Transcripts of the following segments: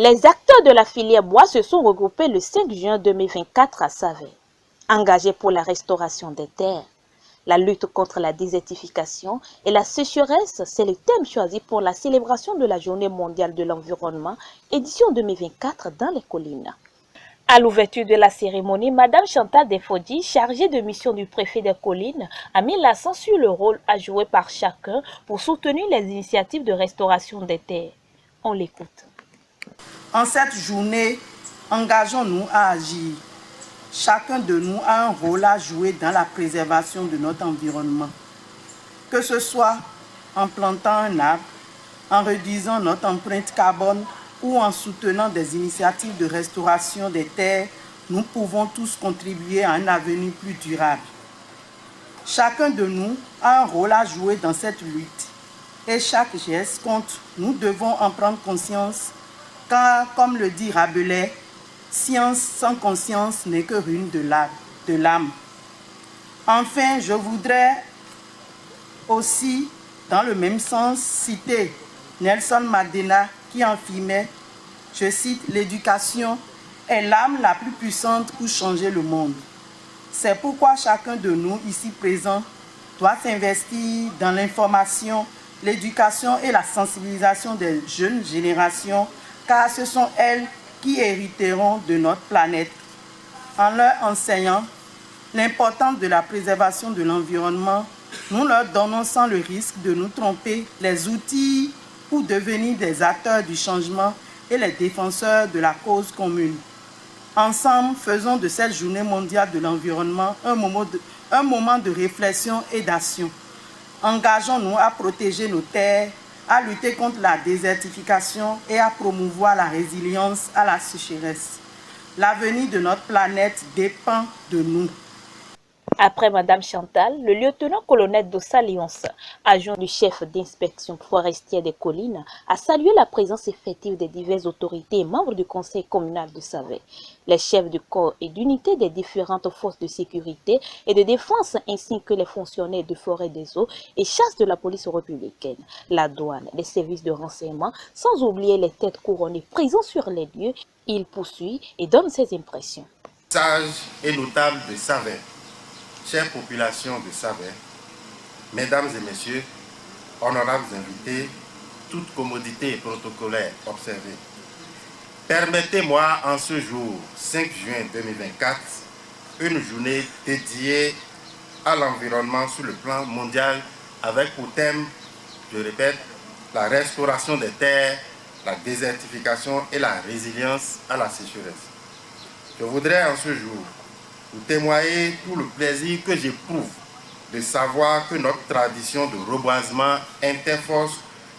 Les acteurs de la filière bois se sont regroupés le 5 juin 2024 à Savè, engagés pour la restauration des terres. La lutte contre la désertification et la sécheresse, c'est le thème choisi pour la célébration de la Journée mondiale de l'environnement, édition 2024 dans les collines. À l'ouverture de la cérémonie, Madame Chantal Defodi, chargée de mission du préfet des collines, a mis l'accent sur le rôle à jouer par chacun pour soutenir les initiatives de restauration des terres. On l'écoute. En cette journée, engageons-nous à agir. Chacun de nous a un rôle à jouer dans la préservation de notre environnement. Que ce soit en plantant un arbre, en réduisant notre empreinte carbone ou en soutenant des initiatives de restauration des terres, nous pouvons tous contribuer à un avenir plus durable. Chacun de nous a un rôle à jouer dans cette lutte et chaque geste compte. Nous devons en prendre conscience car, comme le dit Rabelais, science sans conscience n'est que ruine de l'âme. Enfin, je voudrais aussi, dans le même sens, citer Nelson Mandela qui affirmait, je cite, « L'éducation est l'arme la plus puissante pour changer le monde ». C'est pourquoi chacun de nous ici présents doit s'investir dans l'information, l'éducation et la sensibilisation des jeunes générations, car ce sont elles qui hériteront de notre planète. En leur enseignant l'importance de la préservation de l'environnement, nous leur donnons sans le risque de nous tromper les outils pour devenir des acteurs du changement et les défenseurs de la cause commune. Ensemble, faisons de cette journée mondiale de l'environnement un moment de réflexion et d'action. Engageons-nous à protéger nos terres, à lutter contre la désertification et à promouvoir la résilience à la sécheresse. L'avenir de notre planète dépend de nous. Après Madame Chantal, le lieutenant-colonel Dossa Lyons, adjoint du chef d'inspection forestière des collines, a salué la présence effective des diverses autorités et membres du conseil communal de Savè, les chefs de corps et d'unité des différentes forces de sécurité et de défense ainsi que les fonctionnaires de forêt des eaux et chasse de la police républicaine, la douane, les services de renseignement, sans oublier les têtes couronnées présents sur les lieux. Il poursuit et donne ses impressions. Sages et notables de Savè, chère population de Savè, mesdames et messieurs, honorables invités, toute commodité et protocolaire observée. Permettez-moi en ce jour, 5 juin 2024, une journée dédiée à l'environnement sur le plan mondial avec pour thème, je répète, la restauration des terres, la désertification et la résilience à la sécheresse. Je voudrais en ce jour vous témoigner tout le plaisir que j'éprouve de savoir que notre tradition de reboisement interforce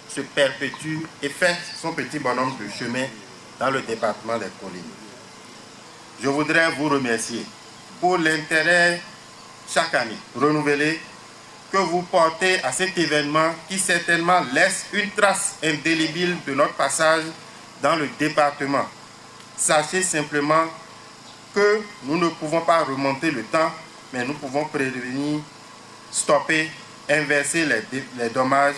se perpétue et fait son petit bonhomme de chemin dans le département des collines. Je voudrais vous remercier pour l'intérêt chaque année renouvelé que vous portez à cet événement qui certainement laisse une trace indélébile de notre passage dans le département. Sachez simplement que nous ne pouvons pas remonter le temps, mais nous pouvons prévenir, stopper, inverser les dommages,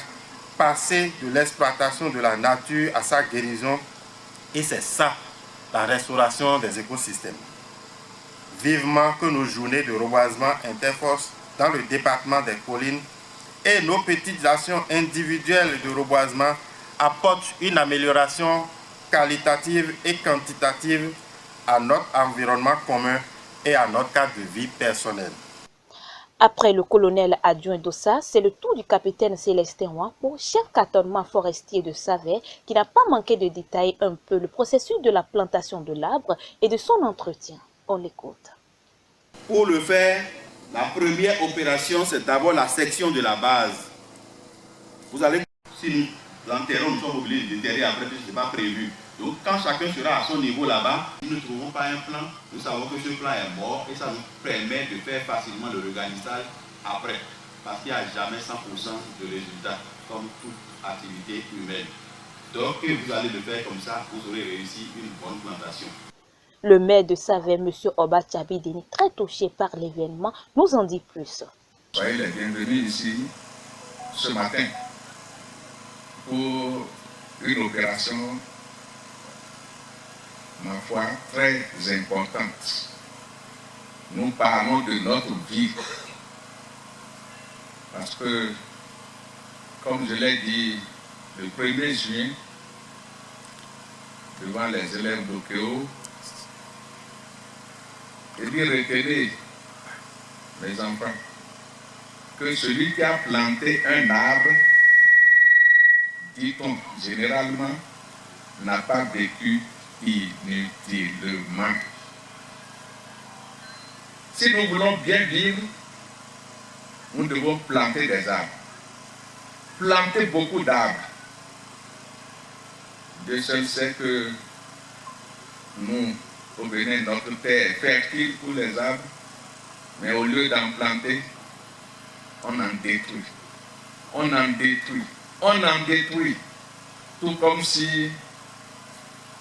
passer de l'exploitation de la nature à sa guérison. Et c'est ça, la restauration des écosystèmes. Vivement que nos journées de reboisement interforce dans le département des collines et nos petites actions individuelles de reboisement apportent une amélioration qualitative et quantitative à notre environnement commun et à notre cadre de vie personnel. Après le colonel adjoint Dossa, c'est le tour du capitaine Célestin Ouampo, chef cantonnement forestier de Savè, qui n'a pas manqué de détailler un peu le processus de la plantation de l'arbre et de son entretien. On l'écoute. Pour le faire, la première opération, c'est d'abord la section de la base. Vous allez, si nous l'enterrons, nous sommes obligés de déterrer après, puisque ce n'est pas prévu. Donc, quand chacun sera à son niveau là-bas, si nous ne trouvons pas un plan, nous savons que ce plan est mort et ça nous permet de faire facilement le regarnissage après. Parce qu'il n'y a jamais 100% de résultats, comme toute activité humaine. Donc, que vous allez le faire comme ça, vous aurez réussi une bonne plantation. Le maire de Savè, M. Oba Tchabideni, très touché par l'événement, nous en dit plus. Soyez les bienvenus ici ce matin pour une opération ma foi, très importante. Nous parlons de notre vie. Parce que, comme je l'ai dit, le 1er juin, devant les élèves d'Okeo, et dit retenez, mes enfants, que celui qui a planté un arbre, dit-on généralement, n'a pas vécu inutilement. Si nous voulons bien vivre, nous devons planter des arbres. Planter beaucoup d'arbres. Dieu seul sait que nous, au Bénin, notre terre est fertile pour les arbres, mais au lieu d'en planter, on en détruit. On en détruit. On en détruit. Tout comme si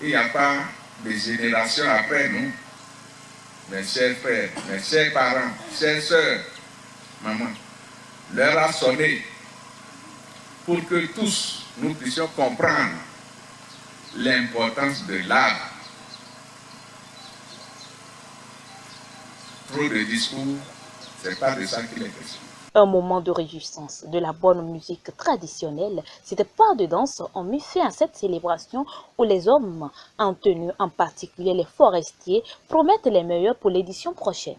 il n'y a pas de génération après nous. Mes chers frères, mes chers parents, chères sœurs, maman, l'heure a sonné pour que tous nous puissions comprendre l'importance de l'arbre. Trop de discours, c'est pas de ça qu'il est question. Un moment de réjouissance, de la bonne musique traditionnelle, c'était pas de danse ont mis fin à cette célébration où les hommes en tenue, en particulier les forestiers, promettent les meilleurs pour l'édition prochaine.